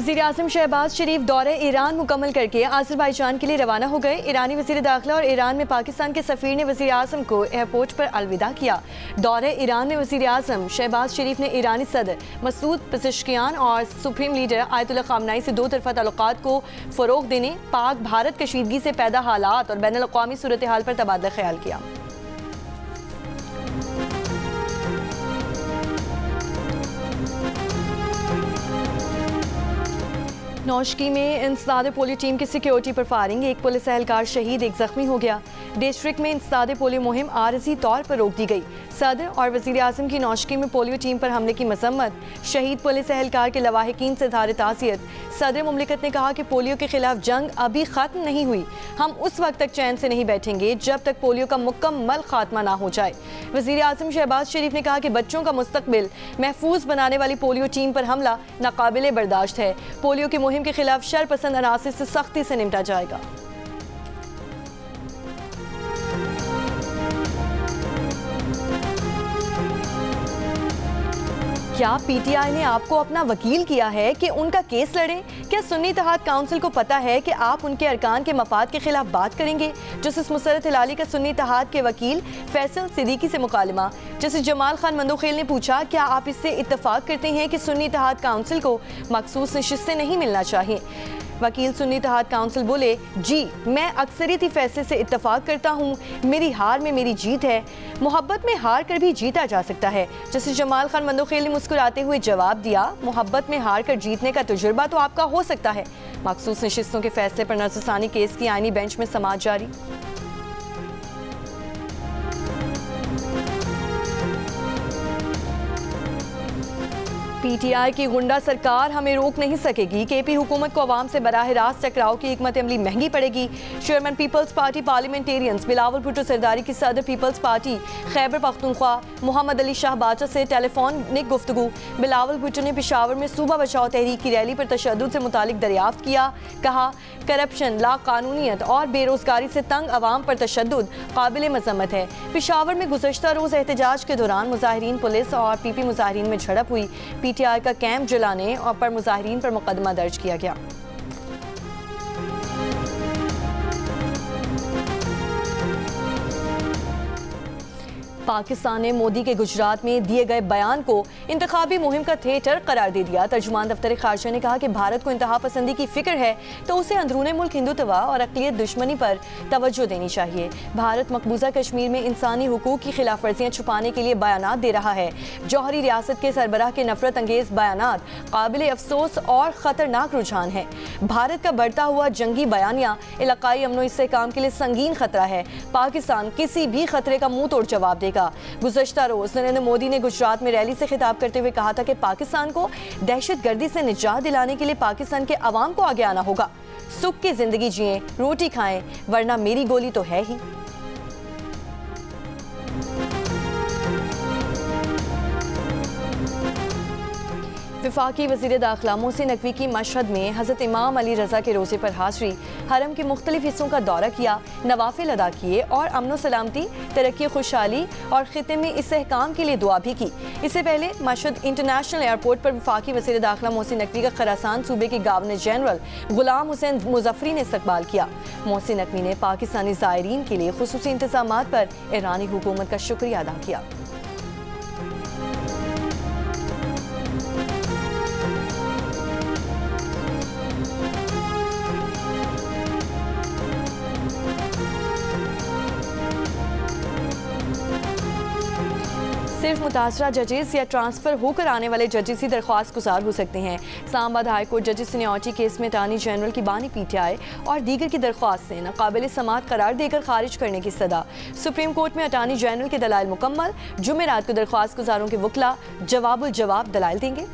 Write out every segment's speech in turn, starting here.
वज़ीर-ए-आज़म शहबाज शरीफ दौरे ईरान मुकम्मल करके अज़रबैजान के लिए रवाना हो गए। ईरानी वज़ीर दाखिला और ईरान में पाकिस्तान के सफ़ीर ने वज़ीर-ए-आज़म को एयरपोर्ट पर अलविदा किया। दौरे ईरान में वज़ीर-ए-आज़म शहबाज शरीफ ने ईरानी सदर मसूद पेज़ेश्कियान और सुप्रीम लीडर आयतुल्लाह ख़ामनेई से दो तरफ़ा ताल्लुकात को फ़रोग़ देने, पाक भारत कशीदगी से पैदा हालात और बैनुल-अक़वामी सूरत हाल पर तबादला ख्याल किया। नौशकी में इंसदाद पोलियो टीम की सिक्योरिटी पर फायरिंग, एक पुलिस एहलकार शहीद, एक जख्मी हो गया। डिस्ट्रिक्ट में इंसदाद पोलियो मुहिम आरजी तौर पर रोक दी गई। सदर और वज़ीर-ए-आज़म की नौशकी में पोलियो टीम पर हमले की मजम्मत, शहीद पुलिस एहलकार के लवाहिकीन से इज़हार ताज़ियत। सदर मुमलिकत ने कहा कि पोलियो के खिलाफ जंग अभी ख़त्म नहीं हुई, हम उस वक्त तक चैन से नहीं बैठेंगे जब तक पोलियो का मुकम्मल खात्मा ना हो जाए। वज़ीर-ए-आज़म शहबाज शरीफ ने कहा कि बच्चों का मुस्तकबिल महफूज बनाने वाली पोलियो टीम पर हमला नाकाबिले बर्दाश्त है। पोलियो की मुहिम के खिलाफ शरपसंद अनासिर से सख्ती से निपटा जाएगा। क्या पीटीआई ने आपको अपना वकील किया है कि उनका केस लड़े? क्या सुन्नी इत्तेहाद काउंसिल को पता है कि आप उनके अरकान के मफाद के खिलाफ बात करेंगे? जस्टिस मुसर्रत हिलाली का सुन्नी इत्तेहाद के वकील फैसल सिद्दीकी से मुकालमा। जस्टिस जमाल खान मंदोखेल ने पूछा, क्या आप इससे इत्तफाक करते हैं कि सुन्नी इत्तेहाद काउंसिल को मखसूस नशिस्तें नहीं मिलना चाहिए? वकील सुन्नी इत्तेहाद काउंसिल बोले, जी मैं अक्सरियती फैसले से इत्तफाक करता हूँ, मेरी हार में मेरी जीत है, मोहब्बत में हार कर भी जीता जा सकता है। जस्टिस जमाल खान मंदोखेल ने मुस्कुराते हुए जवाब दिया, मोहब्बत में हार कर जीतने का तजुर्बा तो आपका हो सकता है। मखसूस नशिस्तों के फैसले पर नज़रसानी केस की आईनी बेंच में समाअत जारी। पीटीआई की गुंडा सरकार हमें रोक नहीं सकेगी, केपी हुकूमत को अवाम से बराह रास्त टकराव की हिकमत अमली महंगी पड़ेगी। चेयरमैन पीपल्स पार्टी पार्लियामेंटेरियंस बिलावल भुट्टो सरदारी की सदर पीपल्स पार्टी खैबर पख्तूनख्वा मोहम्मद अली शाह बाचा से टेलीफोनिक गुफ्तगू। बिलावल भुट्टो ने पेशावर में सूबा बचाओ तहरीक की रैली पर तशद्दुद से मुतालिक दरियाफ्त किया। कहा, करप्शन, लाकानूनियत और बेरोजगारी से तंग अवाम पर तशद्दुद काबिल मजम्मत है। पेशावर में गुज़श्ता रोज़ एहतजाज के दौरान मुजाहिरीन पुलिस और पीपी मुजाहिरीन में झड़प हुई। पीटीआई का कैंप जलाने और पर मुजाहिरीन पर मुकदमा दर्ज किया गया। पाकिस्तान ने मोदी के गुजरात में दिए गए बयान को इंतखाबी मुहिम का थिएटर करार दे दिया। तर्जुमान दफ्तर खारजा ने कहा कि भारत को इंतहा पसंदी की फिक्र है तो उसे अंदरूनी मुल्क हिंदुत्व और अक़लियत दुश्मनी पर तवज्जो देनी चाहिए। भारत मकबूजा कश्मीर में इंसानी हुकूक की खिलाफ वर्जियाँ छुपाने के लिए बयानात दे रहा है। जौहरी रियासत के सरबराह के नफरत अंगेज बयानात काबिल अफसोस और ख़तरनाक रुझान है। भारत का बढ़ता हुआ जंगी बयानिया इलाकाई अमनो इस्तेहकाम के लिए संगीन खतरा है। पाकिस्तान किसी भी खतरे का मुंह तोड़ जवाब देगा। गुज़श्ता रोज नरेंद्र मोदी ने गुजरात में रैली से खिताब करते हुए कहा था कि पाकिस्तान को दहशतगर्दी से निजात दिलाने के लिए पाकिस्तान के अवाम को आगे आना होगा। सुख की जिंदगी जिएं, रोटी खाएं, वरना मेरी गोली तो है ही। वफाकी वज़ीर दाखिला मोहसिन नकवी की मशहद में हज़रत इमाम अली रज़ा के रोज़े पर हाज़री, हरम के मुख्तलिफ हिस्सों का दौरा किया, नवाफिल अदा किए और अमन सलामती, तरक्की, खुशहाली और खित्ते में इस्तेहकाम के लिए दुआ भी की। इससे पहले मशहद इंटरनेशनल एयरपोर्ट पर वफाकी वज़ीर दाखिला मोहसिन नकवी का खरासान सूबे के गवर्नर जनरल गुलाम हुसैन मुज़फ़्फ़री ने इस्तकबाल किया। मोहसिन नकवी ने पाकिस्तानी ज़ायरीन के लिए खुसूसी इंतज़ामात पर ईरानी हुकूमत का शुक्रिया अदा किया। सिर्फ मुतासरा जजेस या ट्रांसफ़र होकर आने वाले जजेस ही दरख्वास्त गुजार हो सकते हैं। इस्लामाबाद हाई कोर्ट जजेस सीनियरिटी केस में अटॉर्नी जनरल की बानी पीटीआई और दीगर की दरख्वास्त से नाकाबिल समाअत करार देकर खारिज करने की सदा। सुप्रीम कोर्ट में अटॉर्नी जनरल के दलाइल मुकम्मल, जुमेरात को दरख्वास्त गुजारों के वकला जवाबुल जवाब दलाइल देंगे।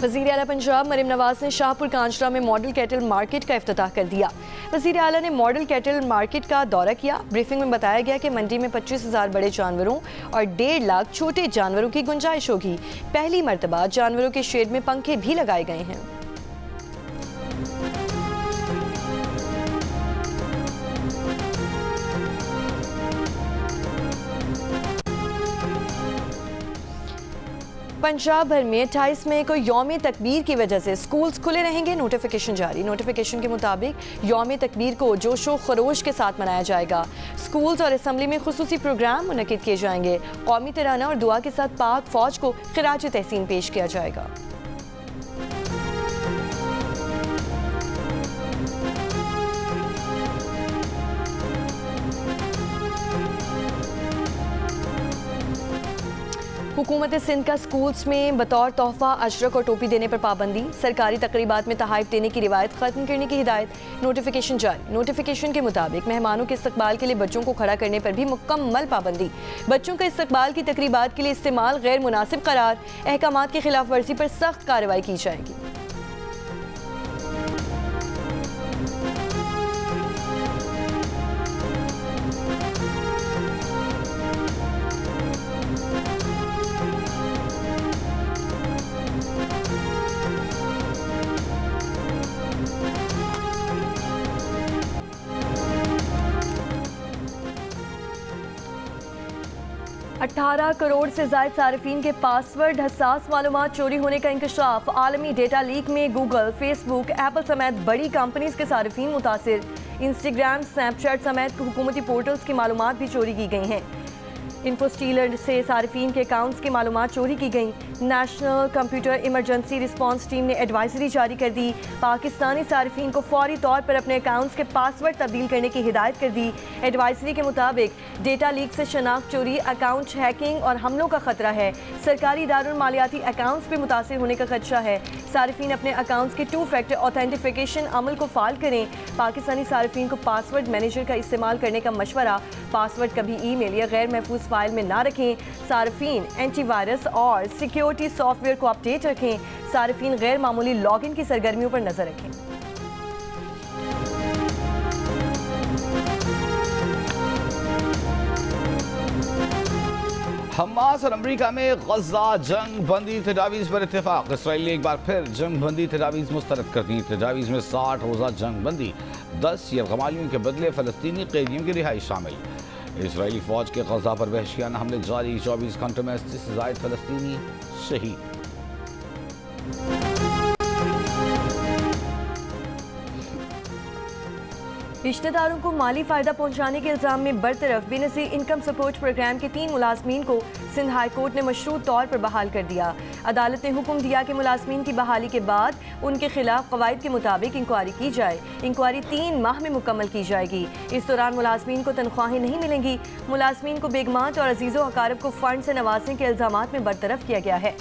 वज़ीर आला पंजाब मरीम नवाज ने शाहपुर कांजरा में मॉडल कैटल मार्केट का इफ्तिताह कर दिया। वज़ीर आला ने मॉडल कैटल मार्केट का दौरा किया। ब्रीफिंग में बताया गया कि मंडी में 25,000 बड़े जानवरों और 1.5 लाख छोटे जानवरों की गुंजाइश होगी। पहली मरतबा जानवरों के शेड में पंखे भी लगाए गए हैं। पंजाब भर में 28 मई को यौम तकबीर की वजह से स्कूल्स खुले रहेंगे, नोटिफिकेशन जारी। नोटिफिकेशन के मुताबिक यौम तकबीर को जोशो खरोश के साथ मनाया जाएगा। स्कूल्स और असम्बली में खुसूसी प्रोग्राम मुनक्किद किए जाएंगे। कौमी तराना और दुआ के साथ पाक फौज को खिराज तहसीन पेश किया जाएगा। हुकूमत सिंध का स्कूल्स में बतौर तोहफा अशरक और टोपी देने पर पाबंदी। सरकारी तकरीबात में तहाइफ देने की रिवायत खत्म करने की हिदायत। नोटिफिकेशन जारी। नोटिफिकेशन के मुताबिक मेहमानों के इस्तकबाल के लिए बच्चों को खड़ा करने पर भी मुकम्मल पाबंदी। बच्चों का इस्तकबाल की तकरीबात के लिए इस्तेमाल गैर मुनासिब करार। अहकामात की खिलाफ वर्जी पर सख्त कार्रवाई की जाएगी। $18 करोड़ से ज़ायद सारिफीन के पासवर्ड हसास मालूमात चोरी होने का इंकशाफ। आलमी डेटा लीक में गूगल, फेसबुक, एप्पल समेत बड़ी कंपनीज के सारिफीन मुतासिर। इंस्टाग्राम, स्नैपचैट समेत हुकूमती पोर्टल्स की मालूमात भी चोरी की गई हैं। इन्फोस्टीलर से सारिफीन के अकाउंट्स की मालूमात चोरी की गई। National computer emergency response team ने एडवाइजरी जारी कर दी। पाकिस्तानी सारिफीन को फौरी तौर पर अपने अकाउंट्स के पासवर्ड तब्दील करने की हिदायत कर दी। एडवाइजरी के मुताबिक डेटा लीक से शनाख्त चोरी, अकाउंट हैकिंग और हमलों का खतरा है। सरकारी इदारों और मालियाती अकाउंट्स भी मुतासिर होने का खदशा है। सारिफीन अपने अकाउंट्स के 2 फैक्टर ऑथेंटिफिकेशन अमल को फाल करें। पाकिस्तानी सारिफीन को पासवर्ड मैनेजर का इस्तेमाल करने का मशवरा। पासवर्ड कभी ईमेल या गैर महफूज फाइल में ना रखें। सारिफीन एंटीवायरस और सिक्योरिटी सॉफ्टवेयर को अपडेट रखें। सारिफीन गैर मामूली लॉगिन की सरगर्मियों पर नजर रखें। हमास और अमरीका में गजा जंग बंदी तजावीज़ पर इत्तेफाक। इसराइल ने एक बार फिर जंग बंदी तजावीज़ मुस्तरद कर दी। तजावीज़ में 60 रोज़ा जंग बंदी, 10 यरगमालियों के बदले फ़लस्तीनी कैदियों की रिहाई शामिल। इसराइली फ़ौज के गजा पर वहशियाना हमले जारी। 24 घंटों में 80 से ज़ायद फ़लस्तीनी शहीद। रिश्तेदारों को माली फ़ायदा पहुंचाने के इल्ज़ाम में बरतरफ बेनज़ीर इनकम सपोर्ट प्रोग्राम के 3 मुलाजमीन को सिंध हाई कोर्ट ने मशरूत तौर पर बहाल कर दिया। अदालत ने हुक्म दिया कि मुलाजमीन की बहाली के बाद उनके खिलाफ कवायद के मुताबिक इंक्वायरी की जाए। इंक्वायरी 3 माह में मुकम्मल की जाएगी। इस दौरान मुलाजमीन को तनख्वाहें नहीं मिलेंगी। मुलाजमीन को बेगमात और अजीज़ो अकारब को फ़ंड से नवाजने के इल्ज़ामात में बरतरफ किया गया है।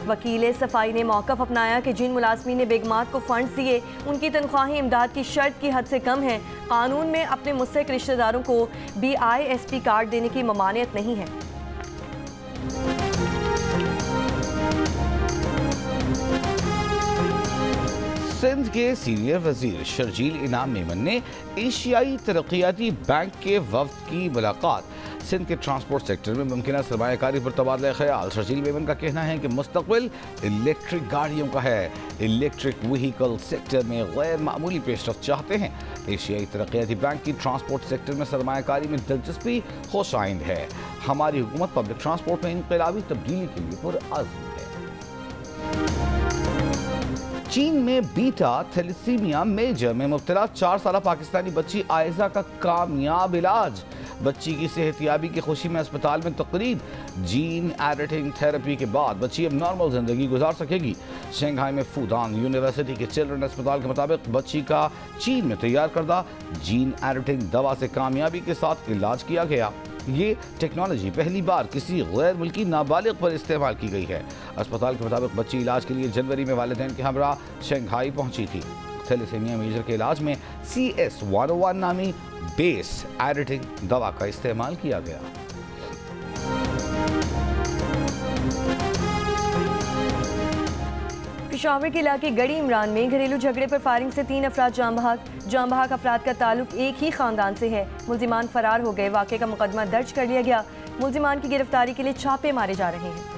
वकील सफाई ने मौक़िफ़ अपनाया कि जिन मुलाजमीन ने बेगमात को फंड्स दिए उनकी तनख्वाहें इमदाद की शर्त की हद से कम हैं। कानून में अपने मुस्तहिक़ रिश्तेदारों को BISP कार्ड देने की ममानियत नहीं है। सिंध के सीनियर वजीर शर्जील इनाम मेमन ने एशियाई तरक्याती बैंक के वफ्द की मुलाकात। सिंध के ट्रांसपोर्ट सेक्टर में मुमकिन सरमायाकारी पर तबादला ख्याल। शर्जील मेमन का कहना है कि मुस्तकबिल इलेक्ट्रिक गाड़ियों का है। इलेक्ट्रिक व्हीकल सेक्टर में गैर मामूली पेशरफ्त चाहते हैं। एशियाई तरक्याती बैंक की ट्रांसपोर्ट सेक्टर में सरमायाकारी में दिलचस्पी खुशाइंद है। हमारी हुकूमत पब्लिक ट्रांसपोर्ट में इनकलाबी तब्दीली के लिए पुरअज़्म है। चीन में बीटा थैलेसीमिया मेजर में मुब्तला 4 साला पाकिस्तानी बच्ची आयजा का कामयाब इलाज। बच्ची की सेहतियाबी की खुशी में अस्पताल में तकरीब। जीन एडिटिंग थेरेपी के बाद बच्ची अब नॉर्मल जिंदगी गुजार सकेगी। शंघाई में फूडान यूनिवर्सिटी के चिल्ड्रन अस्पताल के मुताबिक बच्ची का चीन में तैयार करदा जीन एडिटिंग दवा से कामयाबी के साथ इलाज किया गया। ये टेक्नोलॉजी पहली बार किसी गैर मुल्की नाबालिग पर इस्तेमाल की गई है। अस्पताल के मुताबिक बच्ची इलाज के लिए जनवरी में वालिदैन के हमरा शंघाई पहुंची थी। थैलेसीमिया मेजर के इलाज में CS101 नामी बेस एडिटिंग दवा का इस्तेमाल किया गया। पेशावर के इलाके गड़ी इमरान में घरेलू झगड़े पर फायरिंग से 3 अफराद जाम बहक अफराद का ताल्लुक एक ही खानदान से है। मुल्जिमान फरार हो गए। वाक़े का मुकदमा दर्ज कर लिया गया। मुल्जिमान की गिरफ्तारी के लिए छापे मारे जा रहे हैं।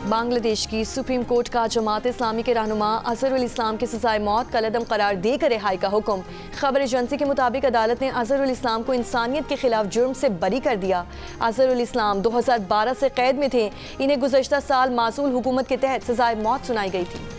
बांग्लादेश की सुप्रीम कोर्ट का जमात इस्लामी के रहनुमा अजहरुल इस्लाम की सजाए मौत कलअदम करार देकर रिहाई का हुक्म। खबर एजेंसी के मुताबिक अदालत ने अजहरुल इस्लाम को इंसानियत के खिलाफ जुर्म से बरी कर दिया। अजहरुल इस्लाम 2012 से कैद में थे। इन्हें गुज़श्ता साल मासूल हुकूमत के तहत सजाए मौत सुनाई गई थी।